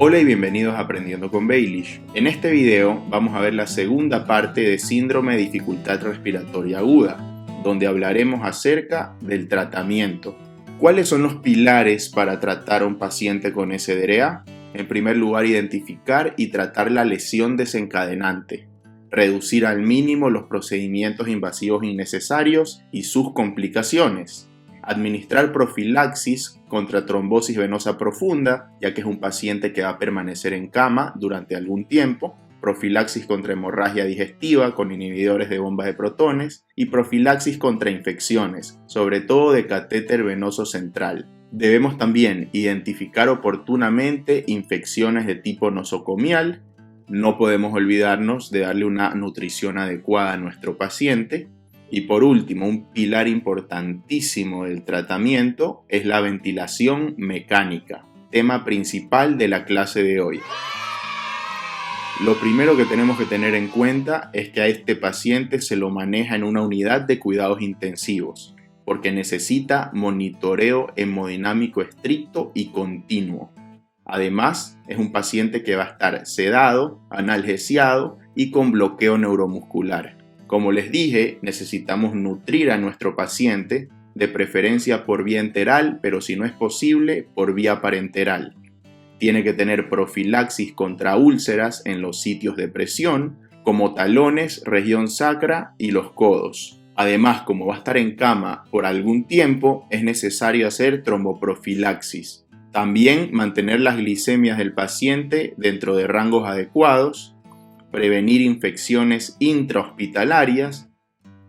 Hola y bienvenidos a Aprendiendo con Baelish. En este video vamos a ver la segunda parte de síndrome de dificultad respiratoria aguda, donde hablaremos acerca del tratamiento. ¿Cuáles son los pilares para tratar a un paciente con SDRA? En primer lugar, identificar y tratar la lesión desencadenante, reducir al mínimo los procedimientos invasivos innecesarios y sus complicaciones, administrar profilaxis contra trombosis venosa profunda, ya que es un paciente que va a permanecer en cama durante algún tiempo, profilaxis contra hemorragia digestiva con inhibidores de bombas de protones y profilaxis contra infecciones, sobre todo de catéter venoso central. Debemos también identificar oportunamente infecciones de tipo nosocomial. No podemos olvidarnos de darle una nutrición adecuada a nuestro paciente. Y por último, un pilar importantísimo del tratamiento es la ventilación mecánica, tema principal de la clase de hoy. Lo primero que tenemos que tener en cuenta es que a este paciente se lo maneja en una unidad de cuidados intensivos, porque necesita monitoreo hemodinámico estricto y continuo. Además, es un paciente que va a estar sedado, analgesiado y con bloqueo neuromuscular. Como les dije, necesitamos nutrir a nuestro paciente, de preferencia por vía enteral, pero si no es posible, por vía parenteral. Tiene que tener profilaxis contra úlceras en los sitios de presión, como talones, región sacra y los codos. Además, como va a estar en cama por algún tiempo, es necesario hacer tromboprofilaxis. También mantener las glicemias del paciente dentro de rangos adecuados, prevenir infecciones intrahospitalarias,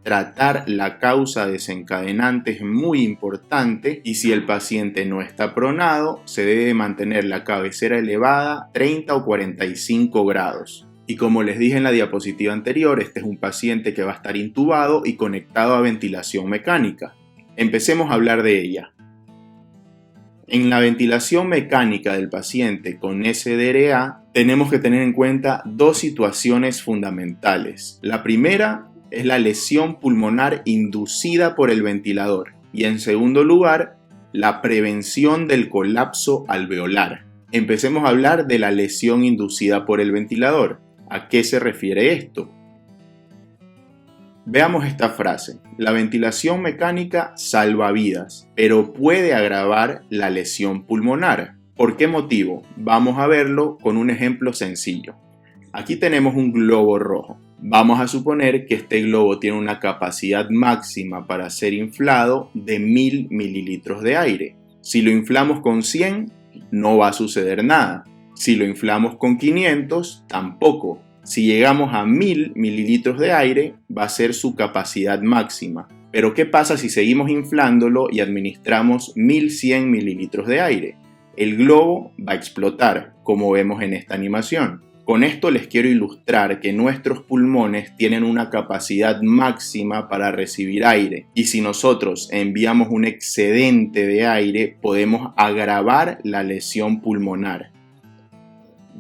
tratar la causa desencadenante es muy importante y si el paciente no está pronado, se debe mantener la cabecera elevada 30 o 45 grados. Y como les dije en la diapositiva anterior, este es un paciente que va a estar intubado y conectado a ventilación mecánica. Empecemos a hablar de ella. En la ventilación mecánica del paciente con SDRA tenemos que tener en cuenta dos situaciones fundamentales. La primera es la lesión pulmonar inducida por el ventilador y en segundo lugar, la prevención del colapso alveolar. Empecemos a hablar de la lesión inducida por el ventilador. ¿A qué se refiere esto? Veamos esta frase. La ventilación mecánica salva vidas, pero puede agravar la lesión pulmonar. ¿Por qué motivo? Vamos a verlo con un ejemplo sencillo. Aquí tenemos un globo rojo. Vamos a suponer que este globo tiene una capacidad máxima para ser inflado de 1000 mililitros de aire. Si lo inflamos con 100, no va a suceder nada. Si lo inflamos con 500, tampoco. Si llegamos a 1000 mililitros de aire, va a ser su capacidad máxima. Pero ¿qué pasa si seguimos inflándolo y administramos 1100 mililitros de aire? El globo va a explotar, como vemos en esta animación. Con esto les quiero ilustrar que nuestros pulmones tienen una capacidad máxima para recibir aire. Y si nosotros enviamos un excedente de aire, podemos agravar la lesión pulmonar.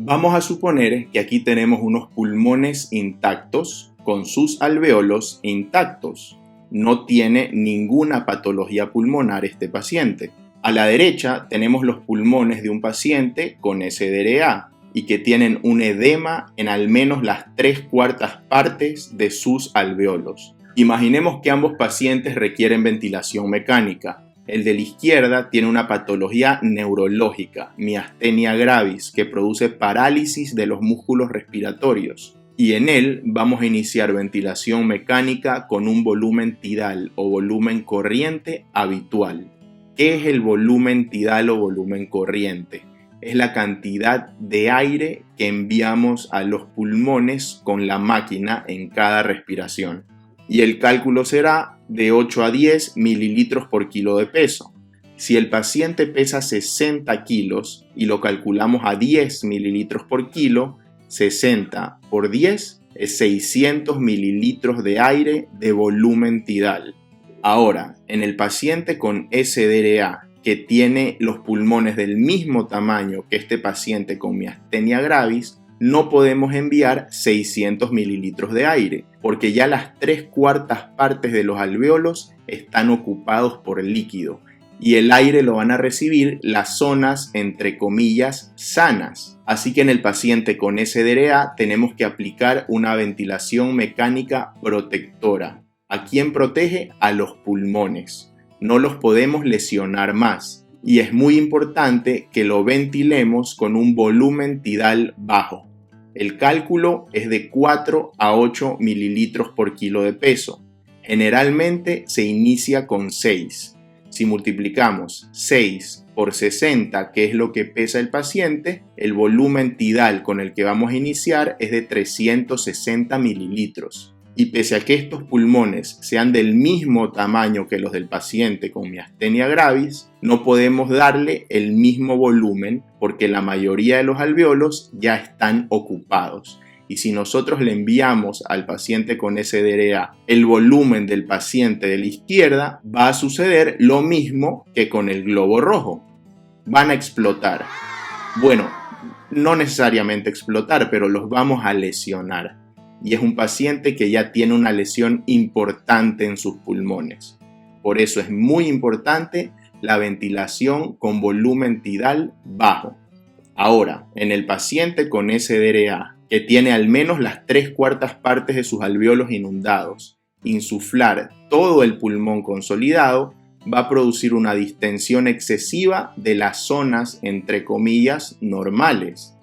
Vamos a suponer que aquí tenemos unos pulmones intactos con sus alvéolos intactos. No tiene ninguna patología pulmonar este paciente. A la derecha tenemos los pulmones de un paciente con SDRA y que tienen un edema en al menos las 3/4 partes de sus alvéolos. Imaginemos que ambos pacientes requieren ventilación mecánica. El de la izquierda tiene una patología neurológica, miastenia gravis, que produce parálisis de los músculos respiratorios. Y en él vamos a iniciar ventilación mecánica con un volumen tidal o volumen corriente habitual. ¿Qué es el volumen tidal o volumen corriente? Es la cantidad de aire que enviamos a los pulmones con la máquina en cada respiración. Y el cálculo será de 8 a 10 mililitros por kilo de peso. Si el paciente pesa 60 kilos y lo calculamos a 10 mililitros por kilo, 60 por 10 es 600 mililitros de aire de volumen tidal. Ahora, en el paciente con SDRA que tiene los pulmones del mismo tamaño que este paciente con miastenia gravis, no podemos enviar 600 mililitros de aire, porque ya las 3/4 partes de los alvéolos están ocupados por líquido. y el aire lo van a recibir las zonas entre comillas sanas. Así que en el paciente con SDRA tenemos que aplicar una ventilación mecánica protectora. ¿A quién protege? A los pulmones. No los podemos lesionar más. Y es muy importante que lo ventilemos con un volumen tidal bajo. El cálculo es de 4 a 8 mililitros por kilo de peso. Generalmente se inicia con 6. Si multiplicamos 6 por 60, que es lo que pesa el paciente, el volumen tidal con el que vamos a iniciar es de 360 mililitros. Y pese a que estos pulmones sean del mismo tamaño que los del paciente con miastenia gravis, no podemos darle el mismo volumen porque la mayoría de los alvéolos ya están ocupados. Y si nosotros le enviamos al paciente con SDRA el volumen del paciente de la izquierda, va a suceder lo mismo que con el globo rojo. Van a explotar. Bueno, no necesariamente explotar, pero los vamos a lesionar. Y es un paciente que ya tiene una lesión importante en sus pulmones. Por eso es muy importante la ventilación con volumen tidal bajo. Ahora, en el paciente con SDRA, que tiene al menos las 3/4 partes de sus alvéolos inundados, insuflar todo el pulmón consolidado va a producir una distensión excesiva de las zonas, entre comillas, normales.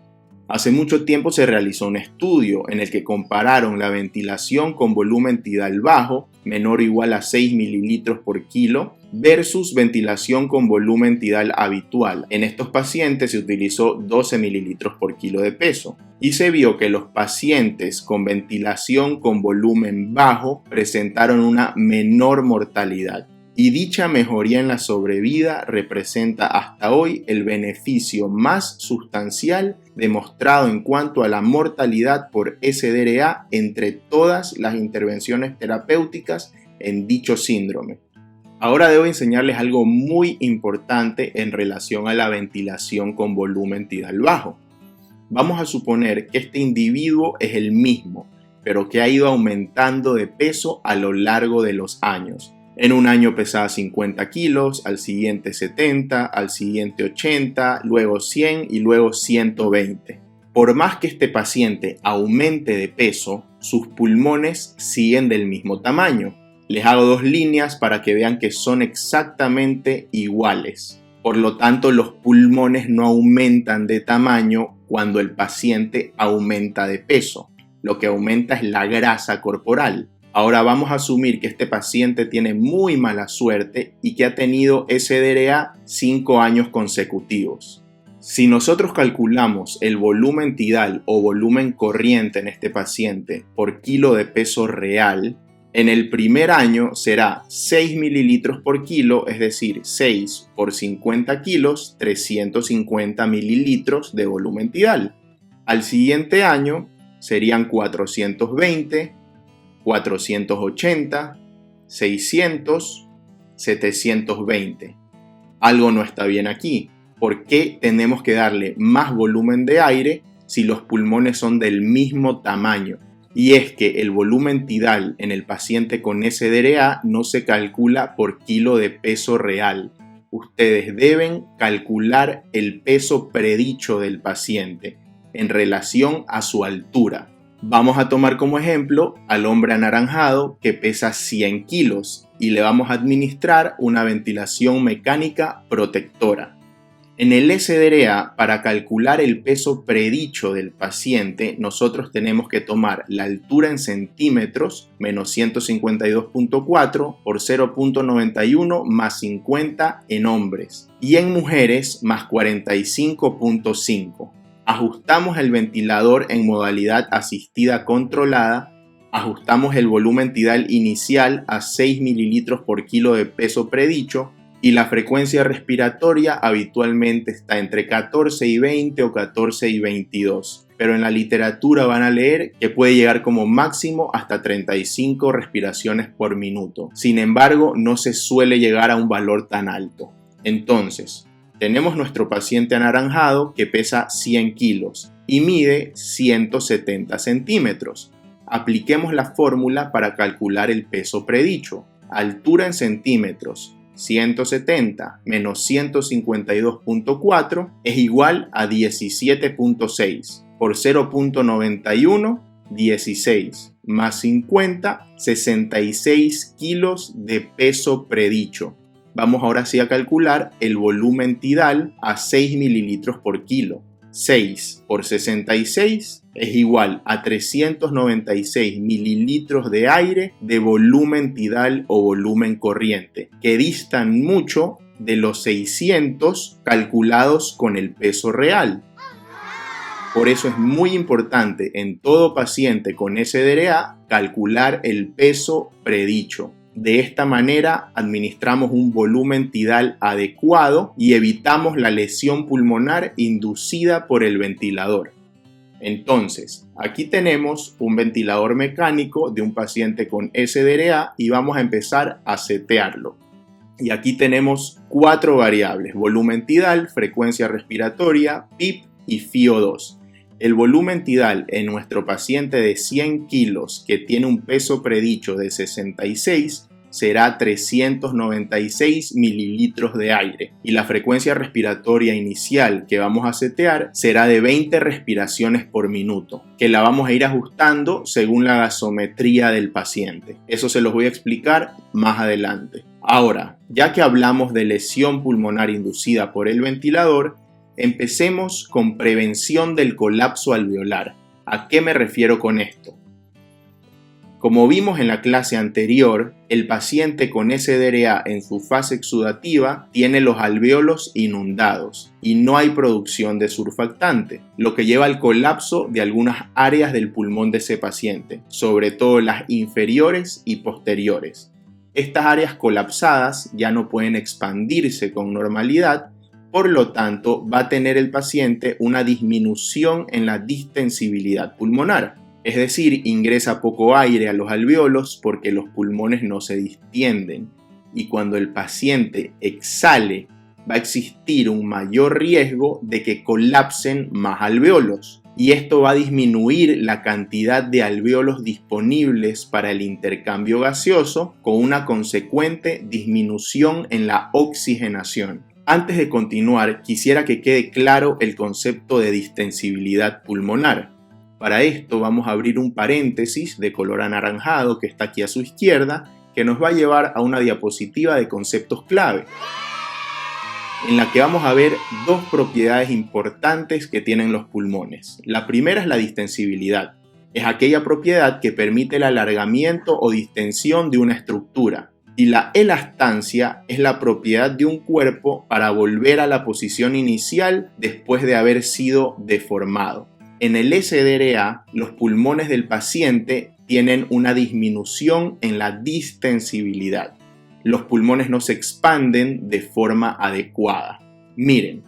Hace mucho tiempo se realizó un estudio en el que compararon la ventilación con volumen tidal bajo, menor o igual a 6 mililitros por kilo, versus ventilación con volumen tidal habitual. En estos pacientes se utilizó 12 mililitros por kilo de peso y se vio que los pacientes con ventilación con volumen bajo presentaron una menor mortalidad. Y dicha mejoría en la sobrevida representa hasta hoy el beneficio más sustancial demostrado en cuanto a la mortalidad por SDRA entre todas las intervenciones terapéuticas en dicho síndrome. Ahora debo enseñarles algo muy importante en relación a la ventilación con volumen tidal bajo. Vamos a suponer que este individuo es el mismo, pero que ha ido aumentando de peso a lo largo de los años. En un año pesaba 50 kilos, al siguiente 70, al siguiente 80, luego 100 y luego 120. Por más que este paciente aumente de peso, sus pulmones siguen del mismo tamaño. Les hago 2 líneas para que vean que son exactamente iguales. Por lo tanto, los pulmones no aumentan de tamaño cuando el paciente aumenta de peso. Lo que aumenta es la grasa corporal. Ahora vamos a asumir que este paciente tiene muy mala suerte y que ha tenido SDRA 5 años consecutivos. Si nosotros calculamos el volumen tidal o volumen corriente en este paciente por kilo de peso real, en el primer año será 6 mililitros por kilo, es decir, 6 por 50 kilos, 350 mililitros de volumen tidal. Al siguiente año serían 420, 480, 600, 720. Algo no está bien aquí. ¿Por qué tenemos que darle más volumen de aire si los pulmones son del mismo tamaño? Y es que el volumen tidal en el paciente con SDRA no se calcula por kilo de peso real. Ustedes deben calcular el peso predicho del paciente en relación a su altura. Vamos a tomar como ejemplo al hombre anaranjado que pesa 100 kilos y le vamos a administrar una ventilación mecánica protectora. En el SDRA, para calcular el peso predicho del paciente, nosotros tenemos que tomar la altura en centímetros, menos 152.4 por 0.91 más 50 en hombres, y en mujeres más 45.5. Ajustamos el ventilador en modalidad asistida controlada, ajustamos el volumen tidal inicial a 6 mililitros por kilo de peso predicho y la frecuencia respiratoria habitualmente está entre 14 y 20 o 14 y 22. Pero en la literatura van a leer que puede llegar como máximo hasta 35 respiraciones por minuto. Sin embargo, no se suele llegar a un valor tan alto. Entonces, tenemos nuestro paciente anaranjado que pesa 100 kilos y mide 170 centímetros. Apliquemos la fórmula para calcular el peso predicho. Altura en centímetros 170 menos 152.4 es igual a 17.6. Por 0.91, 16. Más 50, 66 kilos de peso predicho. Vamos ahora sí a calcular el volumen tidal a 6 mililitros por kilo. 6 por 66 es igual a 396 mililitros de aire de volumen tidal o volumen corriente, que distan mucho de los 600 calculados con el peso real. Por eso es muy importante en todo paciente con SDRA calcular el peso predicho. De esta manera administramos un volumen tidal adecuado y evitamos la lesión pulmonar inducida por el ventilador. Entonces, aquí tenemos un ventilador mecánico de un paciente con SDRA y vamos a empezar a setearlo. Y aquí tenemos 4 variables: volumen tidal, frecuencia respiratoria, PIP y FiO2. El volumen tidal en nuestro paciente de 100 kilos que tiene un peso predicho de 66 será 396 mililitros de aire y la frecuencia respiratoria inicial que vamos a setear será de 20 respiraciones por minuto, que la vamos a ir ajustando según la gasometría del paciente. Eso se los voy a explicar más adelante. Ahora, ya que hablamos de lesión pulmonar inducida por el ventilador, empecemos con prevención del colapso alveolar. ¿A qué me refiero con esto? Como vimos en la clase anterior, el paciente con SDRA en su fase exudativa tiene los alvéolos inundados y no hay producción de surfactante, lo que lleva al colapso de algunas áreas del pulmón de ese paciente, sobre todo las inferiores y posteriores. Estas áreas colapsadas ya no pueden expandirse con normalidad, por lo tanto va a tener el paciente una disminución en la distensibilidad pulmonar. Es decir, ingresa poco aire a los alvéolos porque los pulmones no se distienden y cuando el paciente exhale va a existir un mayor riesgo de que colapsen más alvéolos y esto va a disminuir la cantidad de alvéolos disponibles para el intercambio gaseoso con una consecuente disminución en la oxigenación. Antes de continuar, quisiera que quede claro el concepto de distensibilidad pulmonar. Para esto vamos a abrir un paréntesis de color anaranjado que está aquí a su izquierda, que nos va a llevar a una diapositiva de conceptos clave, en la que vamos a ver 2 propiedades importantes que tienen los pulmones. La primera es la distensibilidad. Es aquella propiedad que permite el alargamiento o distensión de una estructura. Y la elastancia es la propiedad de un cuerpo para volver a la posición inicial después de haber sido deformado. En el SDRA, los pulmones del paciente tienen una disminución en la distensibilidad. Los pulmones no se expanden de forma adecuada. Miren,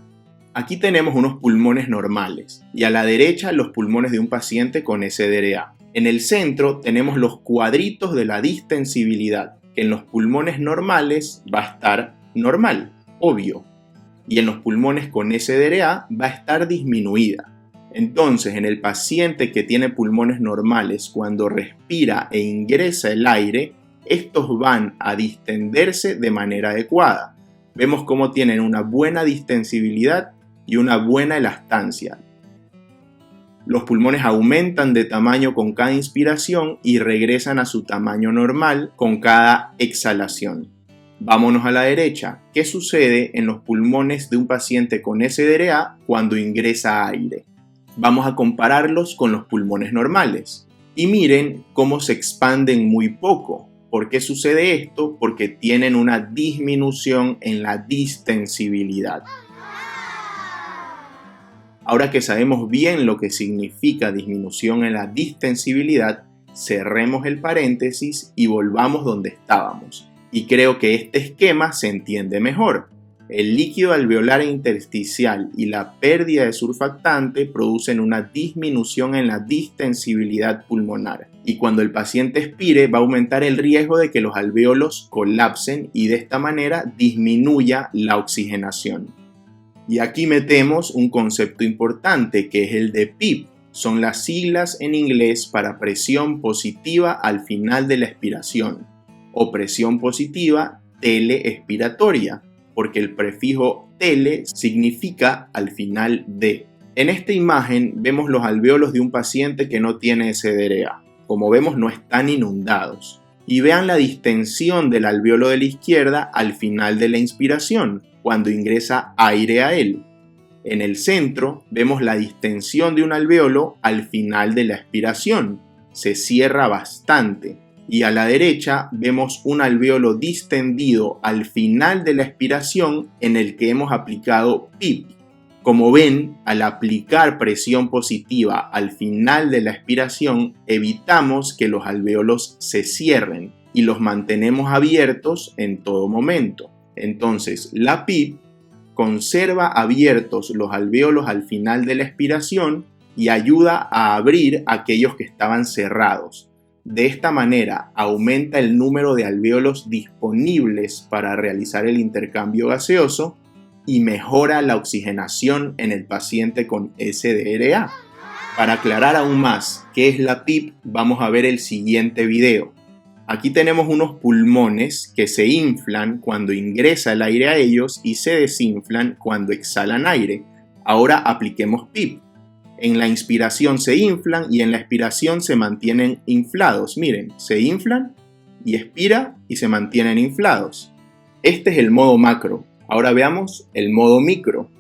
aquí tenemos unos pulmones normales y a la derecha los pulmones de un paciente con SDRA. En el centro tenemos los cuadritos de la distensibilidad, que en los pulmones normales va a estar normal, obvio, y en los pulmones con SDRA va a estar disminuida. Entonces, en el paciente que tiene pulmones normales, cuando respira e ingresa el aire, estos van a distenderse de manera adecuada. Vemos cómo tienen una buena distensibilidad y una buena elastancia. Los pulmones aumentan de tamaño con cada inspiración y regresan a su tamaño normal con cada exhalación. Vámonos a la derecha. ¿Qué sucede en los pulmones de un paciente con SDRA cuando ingresa aire? Vamos a compararlos con los pulmones normales. Y miren cómo se expanden muy poco. ¿Por qué sucede esto? Porque tienen una disminución en la distensibilidad. Ahora que sabemos bien lo que significa disminución en la distensibilidad, cerremos el paréntesis y volvamos donde estábamos. Y creo que este esquema se entiende mejor. El líquido alveolar intersticial y la pérdida de surfactante producen una disminución en la distensibilidad pulmonar. Y cuando el paciente expire va a aumentar el riesgo de que los alvéolos colapsen y de esta manera disminuya la oxigenación. Y aquí metemos un concepto importante que es el de PIP. Son las siglas en inglés para presión positiva al final de la expiración o presión positiva teleexpiratoria, porque el prefijo tele significa al final de. En esta imagen vemos los alvéolos de un paciente que no tiene SDRA. Como vemos, no están inundados. Y vean la distensión del alvéolo de la izquierda al final de la inspiración, cuando ingresa aire a él. En el centro vemos la distensión de un alvéolo al final de la expiración. Se cierra bastante. Y a la derecha vemos un alvéolo distendido al final de la expiración en el que hemos aplicado PIP. Como ven, al aplicar presión positiva al final de la expiración, evitamos que los alvéolos se cierren y los mantenemos abiertos en todo momento. Entonces, la PIP conserva abiertos los alvéolos al final de la expiración y ayuda a abrir aquellos que estaban cerrados. De esta manera, aumenta el número de alvéolos disponibles para realizar el intercambio gaseoso y mejora la oxigenación en el paciente con SDRA. Para aclarar aún más qué es la PIP, vamos a ver el siguiente video. Aquí tenemos unos pulmones que se inflan cuando ingresa el aire a ellos y se desinflan cuando exhalan aire. Ahora apliquemos PIP. En la inspiración se inflan y en la expiración se mantienen inflados. Miren, se inflan y expira y se mantienen inflados. Este es el modo macro. Ahora veamos el modo micro.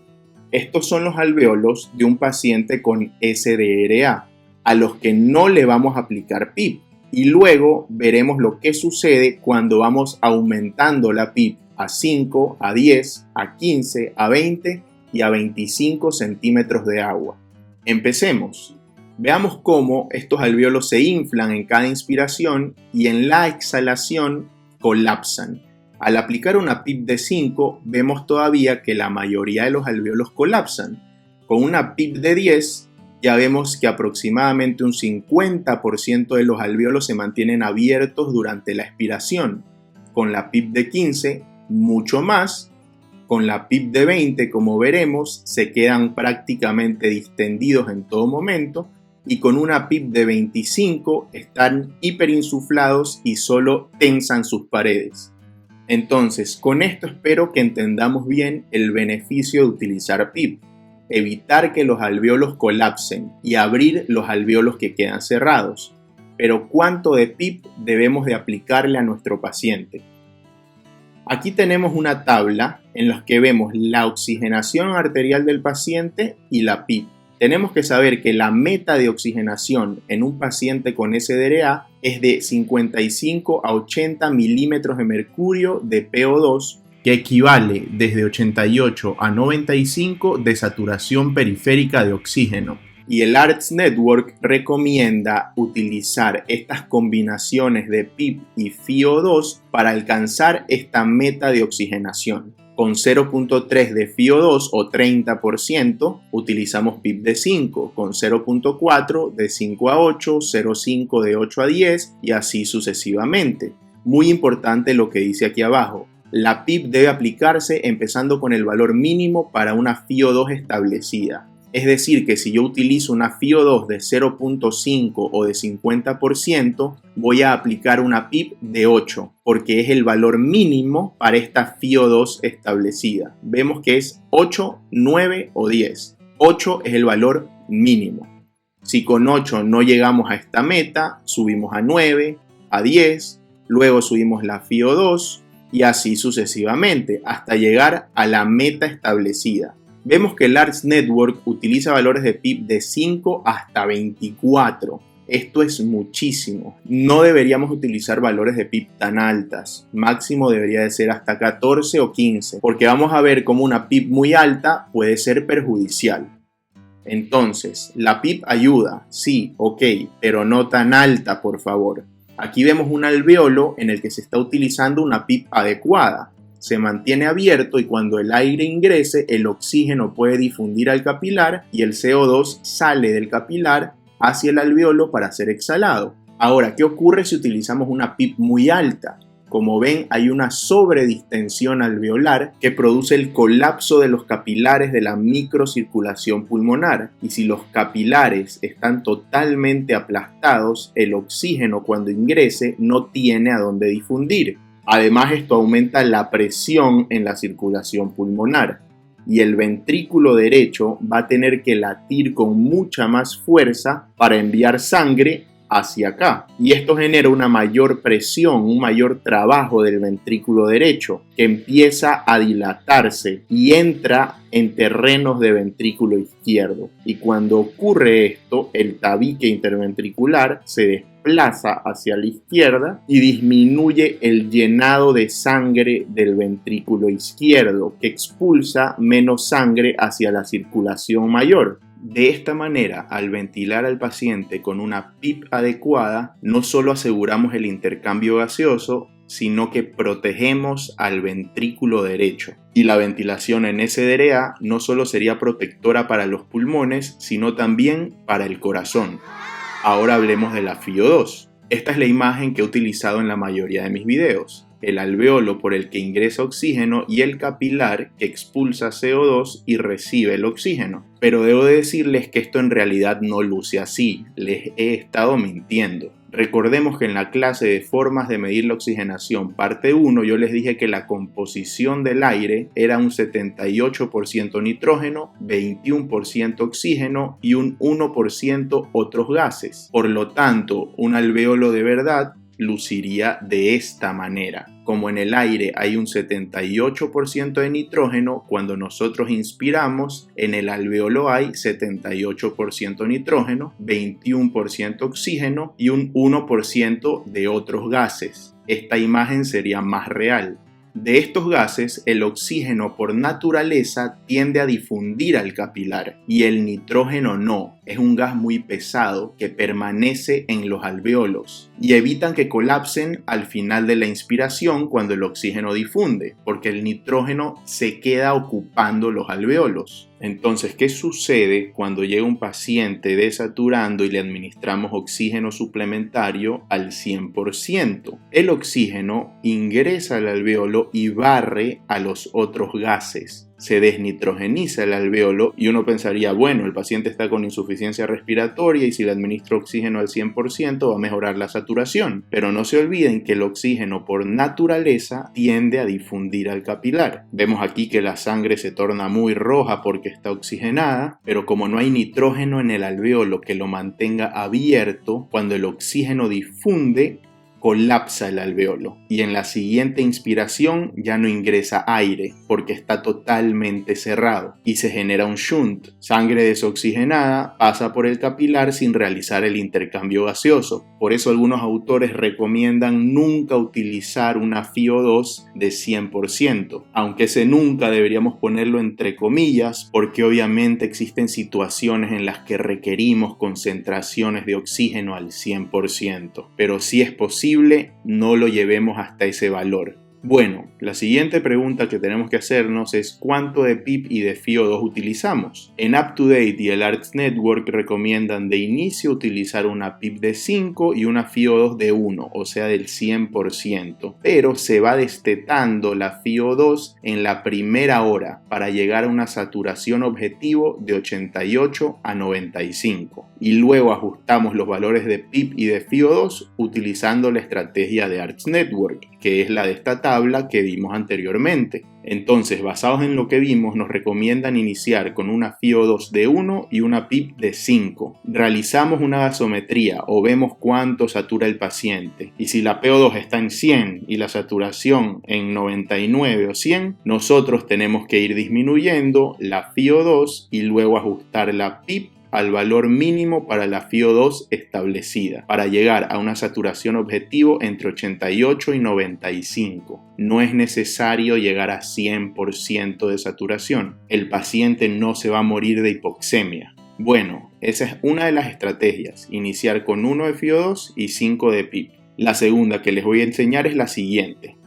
Estos son los alvéolos de un paciente con SDRA, a los que no le vamos a aplicar PIP. Y luego veremos lo que sucede cuando vamos aumentando la PIP a 5, a 10, a 15, a 20 y a 25 centímetros de agua. Empecemos. Veamos cómo estos alvéolos se inflan en cada inspiración y en la exhalación colapsan. Al aplicar una PIP de 5, vemos todavía que la mayoría de los alvéolos colapsan. Con una PIP de 10, ya vemos que aproximadamente un 50% de los alvéolos se mantienen abiertos durante la expiración. Con la PIP de 15, mucho más. Con la PIP de 20, como veremos, se quedan prácticamente distendidos en todo momento. Y con una PIP de 25, están hiperinsuflados y solo tensan sus paredes. Entonces, con esto espero que entendamos bien el beneficio de utilizar PIP. Evitar que los alvéolos colapsen y abrir los alvéolos que quedan cerrados. Pero ¿cuánto de PIP debemos de aplicarle a nuestro paciente? Aquí tenemos una tabla en la que vemos la oxigenación arterial del paciente y la PIP. Tenemos que saber que la meta de oxigenación en un paciente con SDRA es de 55 a 80 milímetros de mercurio de PO2, que equivale desde 88 a 95 de saturación periférica de oxígeno. Y el ARTS Network recomienda utilizar estas combinaciones de PIP y FiO2 para alcanzar esta meta de oxigenación. Con 0.3 de FiO2 o 30% utilizamos PIP de 5, con 0.4 de 5 a 8, 0.5 de 8 a 10 y así sucesivamente. Muy importante lo que dice aquí abajo. La PIP debe aplicarse empezando con el valor mínimo para una FiO2 establecida. Es decir, que si yo utilizo una FiO2 de 0.5 o de 50%, voy a aplicar una PIP de 8, porque es el valor mínimo para esta FiO2 establecida. Vemos que es 8, 9 o 10. 8 es el valor mínimo. Si con 8 no llegamos a esta meta, subimos a 9, a 10, luego subimos la FiO2 y así sucesivamente, hasta llegar a la meta establecida. Vemos que el ARTS Network utiliza valores de PIP de 5 hasta 24. Esto es muchísimo. No deberíamos utilizar valores de PIP tan altas. Máximo debería de ser hasta 14 o 15, porque vamos a ver cómo una PIP muy alta puede ser perjudicial. Entonces, la PIP ayuda, sí, ok, pero no tan alta, por favor. Aquí vemos un alvéolo en el que se está utilizando una PIP adecuada. Se mantiene abierto y cuando el aire ingrese, el oxígeno puede difundir al capilar y el CO2 sale del capilar hacia el alvéolo para ser exhalado. Ahora, ¿qué ocurre si utilizamos una PIP muy alta? Como ven, hay una sobredistensión alveolar que produce el colapso de los capilares de la microcirculación pulmonar. Y si los capilares están totalmente aplastados, el oxígeno cuando ingrese no tiene a dónde difundir. Además, esto aumenta la presión en la circulación pulmonar y el ventrículo derecho va a tener que latir con mucha más fuerza para enviar sangre hacia acá. Y esto genera una mayor presión, un mayor trabajo del ventrículo derecho, que empieza a dilatarse y entra en terrenos de ventrículo izquierdo. Y cuando ocurre esto, el tabique interventricular se desplaza hacia la izquierda y disminuye el llenado de sangre del ventrículo izquierdo, que expulsa menos sangre hacia la circulación mayor. De esta manera, al ventilar al paciente con una PIP adecuada, no solo aseguramos el intercambio gaseoso, sino que protegemos al ventrículo derecho. Y la ventilación en SDRA no solo sería protectora para los pulmones, sino también para el corazón. Ahora hablemos de la FiO2. Esta es la imagen que he utilizado en la mayoría de mis videos. El alveolo por el que ingresa oxígeno y el capilar que expulsa CO2 y recibe el oxígeno. Pero debo decirles que esto en realidad no luce así, les he estado mintiendo. Recordemos que en la clase de formas de medir la oxigenación parte 1 yo les dije que la composición del aire era un 78% nitrógeno, 21% oxígeno y un 1% otros gases. Por lo tanto, un alveolo de verdad luciría de esta manera. Como en el aire hay un 78% de nitrógeno, cuando nosotros inspiramos, en el alveolo hay 78% nitrógeno, 21% oxígeno y un 1% de otros gases. Esta imagen sería más real. De estos gases, el oxígeno por naturaleza tiende a difundir al capilar y el nitrógeno no. Es un gas muy pesado que permanece en los alveolos y evitan que colapsen al final de la inspiración cuando el oxígeno difunde, porque el nitrógeno se queda ocupando los alveolos. Entonces, ¿qué sucede cuando llega un paciente desaturando y le administramos oxígeno suplementario al 100%? El oxígeno ingresa al alveolo y barre a los otros gases. Se desnitrogeniza el alveolo y uno pensaría, bueno, el paciente está con insuficiencia respiratoria y si le administro oxígeno al 100% va a mejorar la saturación. Pero no se olviden que el oxígeno por naturaleza tiende a difundir al capilar. Vemos aquí que la sangre se torna muy roja porque está oxigenada, pero como no hay nitrógeno en el alveolo que lo mantenga abierto, cuando el oxígeno difunde, colapsa el alveolo y en la siguiente inspiración ya no ingresa aire porque está totalmente cerrado y se genera un shunt. Sangre desoxigenada pasa por el capilar sin realizar el intercambio gaseoso. Por eso algunos autores recomiendan nunca utilizar una FiO2 de 100%, aunque ese nunca deberíamos ponerlo entre comillas porque obviamente existen situaciones en las que requerimos concentraciones de oxígeno al 100%, pero si es posible no lo llevemos hasta ese valor. Bueno, la siguiente pregunta que tenemos que hacernos es ¿cuánto de PIP y de FiO2 utilizamos? En UpToDate y el ARDS Network recomiendan de inicio utilizar una PIP de 5 y una FiO2 de 1, o sea del 100%, pero se va destetando la FiO2 en la primera hora para llegar a una saturación objetivo de 88 a 95 y luego ajustamos los valores de PIP y de FiO2 utilizando la estrategia de ARDS Network, que es la de esta tabla que vimos anteriormente. Entonces, basados en lo que vimos, nos recomiendan iniciar con una FiO2 de 1 y una PIP de 5. Realizamos una gasometría o vemos cuánto satura el paciente. Y si la PO2 está en 100 y la saturación en 99 o 100, nosotros tenemos que ir disminuyendo la FiO2 y luego ajustar la PIP al valor mínimo para la FiO2 establecida, para llegar a una saturación objetivo entre 88 y 95. No es necesario llegar a 100% de saturación. El paciente no se va a morir de hipoxemia. Bueno, esa es una de las estrategias, iniciar con 1 de FiO2 y 5 de PIP. La segunda que les voy a enseñar es la siguiente.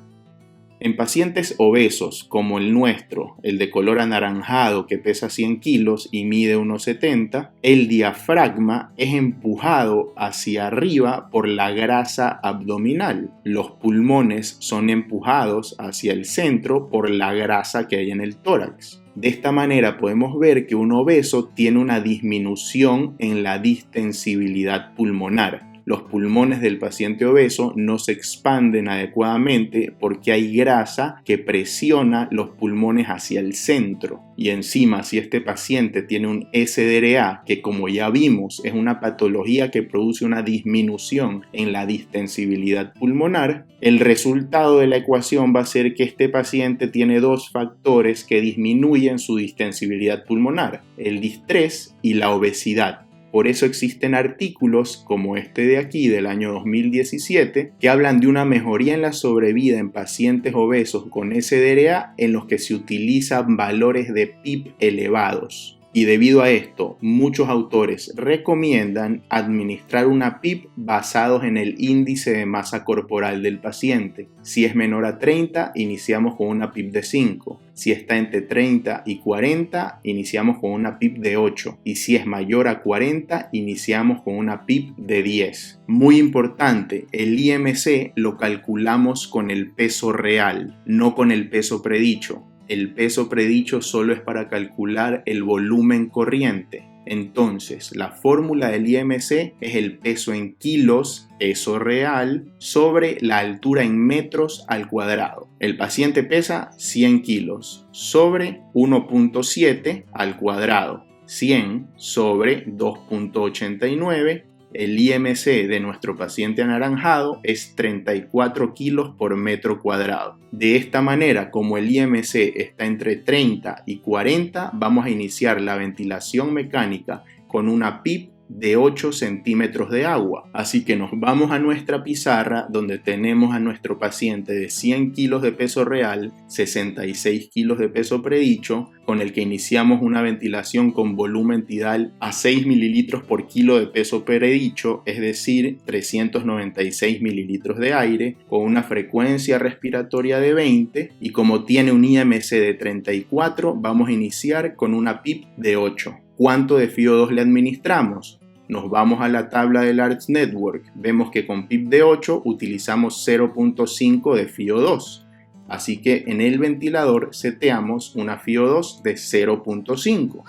En pacientes obesos como el nuestro, el de color anaranjado que pesa 100 kilos y mide 1,70, el diafragma es empujado hacia arriba por la grasa abdominal. Los pulmones son empujados hacia el centro por la grasa que hay en el tórax. De esta manera podemos ver que un obeso tiene una disminución en la distensibilidad pulmonar. los pulmones del paciente obeso no se expanden adecuadamente porque hay grasa que presiona los pulmones hacia el centro. Y encima, si este paciente tiene un SDRA, que como ya vimos es una patología que produce una disminución en la distensibilidad pulmonar, el resultado de la ecuación va a ser que este paciente tiene dos factores que disminuyen su distensibilidad pulmonar, el distrés y la obesidad. Por eso existen artículos como este de aquí del año 2017 que hablan de una mejoría en la sobrevida en pacientes obesos con SDRA en los que se utilizan valores de PIB elevados. Y debido a esto, muchos autores recomiendan administrar una PIB basados en el índice de masa corporal del paciente. Si es menor a 30, iniciamos con una PIB de 5. Si está entre 30 y 40, iniciamos con una PIB de 8. Y si es mayor a 40, iniciamos con una PIB de 10. Muy importante, el IMC lo calculamos con el peso real, no con el peso predicho. El peso predicho solo es para calcular el volumen corriente. Entonces, la fórmula del IMC es el peso en kilos, peso real, sobre la altura en metros al cuadrado. El paciente pesa 100 kilos sobre 1.7 al cuadrado. 100 sobre 2.89. El IMC de nuestro paciente anaranjado es 34 kilos por metro cuadrado. De esta manera, como el IMC está entre 30 y 40, vamos a iniciar la ventilación mecánica con una PIB de 8 centímetros de agua. Así que nos vamos a nuestra pizarra donde tenemos a nuestro paciente de 100 kilos de peso real, 66 kilos de peso predicho, con el que iniciamos una ventilación con volumen tidal a 6 mililitros por kilo de peso predicho, es decir, 396 mililitros de aire, con una frecuencia respiratoria de 20, y como tiene un IMC de 34, vamos a iniciar con una PIB de 8. ¿Cuánto de FiO2 le administramos? Nos vamos a la tabla del ARDS Network. Vemos que con PIB de 8 utilizamos 0.5 de FiO2. Así que en el ventilador seteamos una FiO2 de 0.5.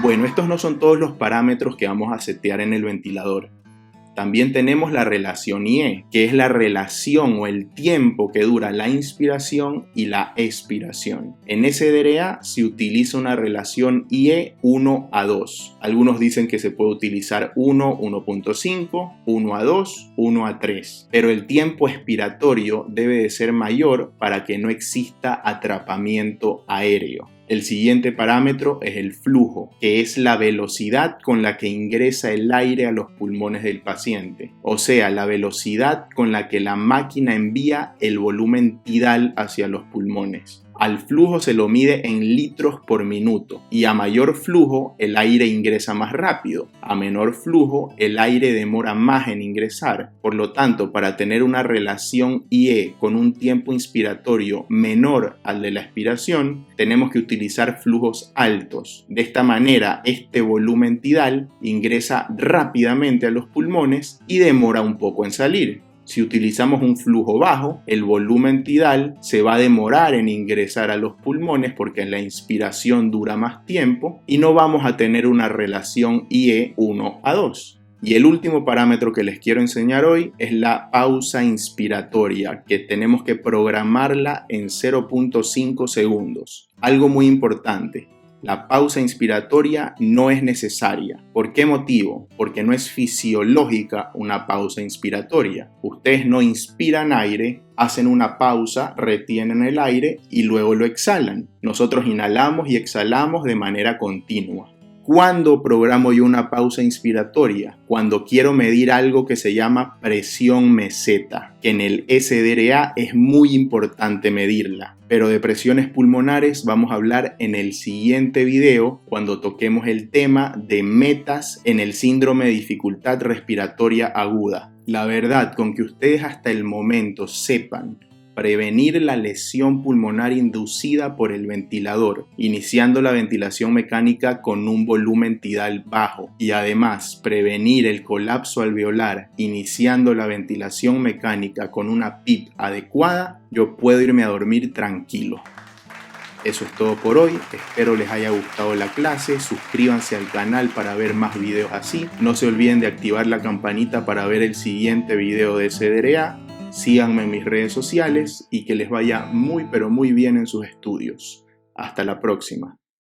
Bueno, estos no son todos los parámetros que vamos a setear en el ventilador. También tenemos la relación IE, que es la relación o el tiempo que dura la inspiración y la expiración. En SDRA se utiliza una relación IE 1:2. Algunos dicen que se puede utilizar 1:1.5, 1:2, 1:3. Pero el tiempo expiratorio debe de ser mayor para que no exista atrapamiento aéreo. El siguiente parámetro es el flujo, que es la velocidad con la que ingresa el aire a los pulmones del paciente, o sea, la velocidad con la que la máquina envía el volumen tidal hacia los pulmones. Al flujo se lo mide en litros por minuto y a mayor flujo el aire ingresa más rápido, a menor flujo el aire demora más en ingresar. Por lo tanto, para tener una relación IE con un tiempo inspiratorio menor al de la expiración, tenemos que utilizar flujos altos. De esta manera, este volumen tidal ingresa rápidamente a los pulmones y demora un poco en salir. Si utilizamos un flujo bajo, el volumen tidal se va a demorar en ingresar a los pulmones porque la inspiración dura más tiempo y no vamos a tener una relación IE 1:2. Y el último parámetro que les quiero enseñar hoy es la pausa inspiratoria, que tenemos que programarla en 0.5 segundos. Algo muy importante. La pausa inspiratoria no es necesaria. ¿Por qué motivo? Porque no es fisiológica una pausa inspiratoria. Ustedes no inspiran aire, hacen una pausa, retienen el aire y luego lo exhalan. Nosotros inhalamos y exhalamos de manera continua. ¿Cuándo programo yo una pausa inspiratoria? Cuando quiero medir algo que se llama presión meseta, que en el SDRA es muy importante medirla. Pero de presiones pulmonares vamos a hablar en el siguiente video cuando toquemos el tema de metas en el síndrome de dificultad respiratoria aguda. La verdad, con que ustedes hasta el momento sepan prevenir la lesión pulmonar inducida por el ventilador, iniciando la ventilación mecánica con un volumen tidal bajo, y además prevenir el colapso alveolar, iniciando la ventilación mecánica con una PIB adecuada, yo puedo irme a dormir tranquilo. Eso es todo por hoy, espero les haya gustado la clase, suscríbanse al canal para ver más videos así, no se olviden de activar la campanita para ver el siguiente video de CDRA, síganme en mis redes sociales y que les vaya muy pero muy bien en sus estudios. Hasta la próxima.